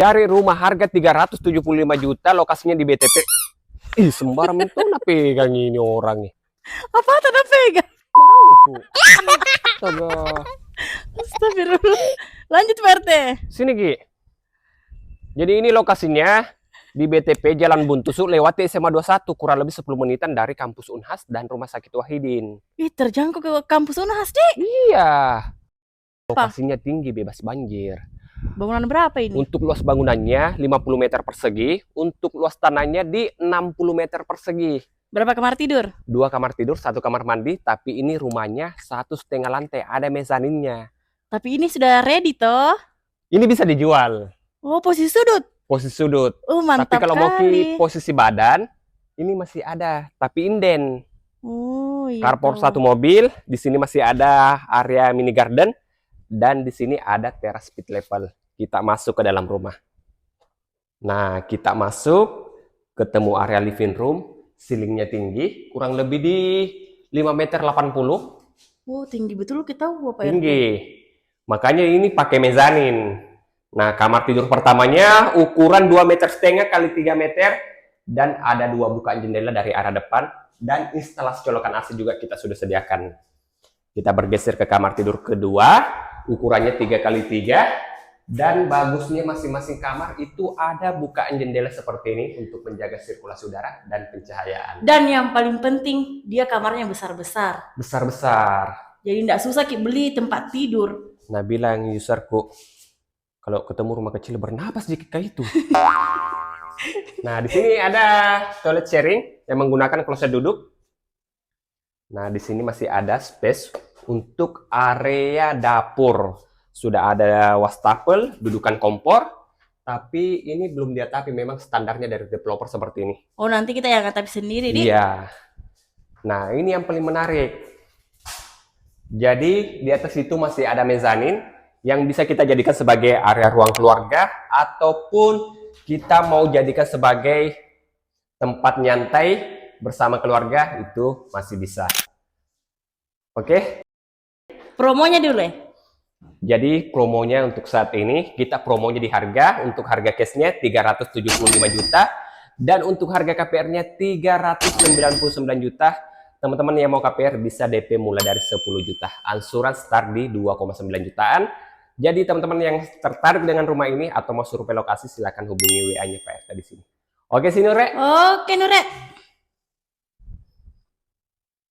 Cari rumah harga 375 juta, lokasinya di BTP. Ih, sembarang itu pegang ini orang nih. Apa tanda pegang? Bangku. Astaga. Astagfirullah. Lanjut Pak RT. Sini, Gi. Jadi ini lokasinya di BTP Jalan Buntusu lewat SMA 21, kurang lebih 10 menitan dari kampus Unhas dan Rumah Sakit Wahidin. Ih, terjangkau ke kampus Unhas, Dik. Iya. Apa? Lokasinya tinggi, bebas banjir. Bangunan berapa ini? Untuk luas bangunannya 50 meter persegi, untuk luas tanahnya di 60 meter persegi. Berapa kamar tidur? 2 kamar tidur, 1 kamar mandi, tapi ini rumahnya 1,5 lantai, ada mezaninnya. Tapi ini sudah ready toh? Ini bisa dijual, Oh, posisi sudut. posisi sudut. Oh, Tapi mantap kalau mau kali. posisi badan, ini masih ada, tapi inden. Oh, iya. Carport toh. 1 mobil, di sini masih ada area mini garden, dan di sini ada teras pit level. Kita masuk ke dalam rumah. Nah, kita masuk, ketemu area living room, ceilingnya tinggi, kurang lebih di 5,80 meter. Oh, tinggi betul kita Pak RT. Tinggi. Makanya ini pakai mezanin. Nah, kamar tidur pertamanya ukuran 2,5 meter kali 3 meter, dan ada 2 bukaan jendela dari arah depan, dan instalasi colokan AC juga kita sudah sediakan. Kita bergeser ke kamar tidur kedua, ukurannya 3 kali 3, dan bagusnya masing-masing kamar itu ada bukaan jendela seperti ini untuk menjaga sirkulasi udara dan pencahayaan. Dan yang paling penting, dia kamarnya besar-besar. Besar-besar. Jadi tidak susah Ki beli tempat tidur. Nah, bilang userku, kalau ketemu rumah kecil bernapas di kayak itu. Nah, di sini ada toilet sharing yang menggunakan kloset duduk. Nah, di sini masih ada space untuk area dapur. Sudah ada wastafel, dudukan kompor, tapi ini belum diatapi, memang standarnya dari developer seperti ini. Oh, nanti kita yang atap sendiri, Dik. Iya. Nah, ini yang paling menarik. Jadi, di atas itu masih ada mezanin yang bisa kita jadikan sebagai area ruang keluarga, ataupun kita mau jadikan sebagai tempat nyantai bersama keluarga, itu masih bisa. Oke? Promonya dulu ya. Jadi promonya untuk saat ini, kita promonya di harga, untuk harga cashnya 375 juta, dan untuk harga KPR-nya 399 juta. Teman-teman yang mau KPR bisa DP mulai dari 10 juta. Angsuran start di 2,9 jutaan. Jadi teman-teman yang tertarik dengan rumah ini atau mau survei lokasi, silahkan hubungi WA-nya Pak RT di sini. Oke, sini Nure. Oke, Nure.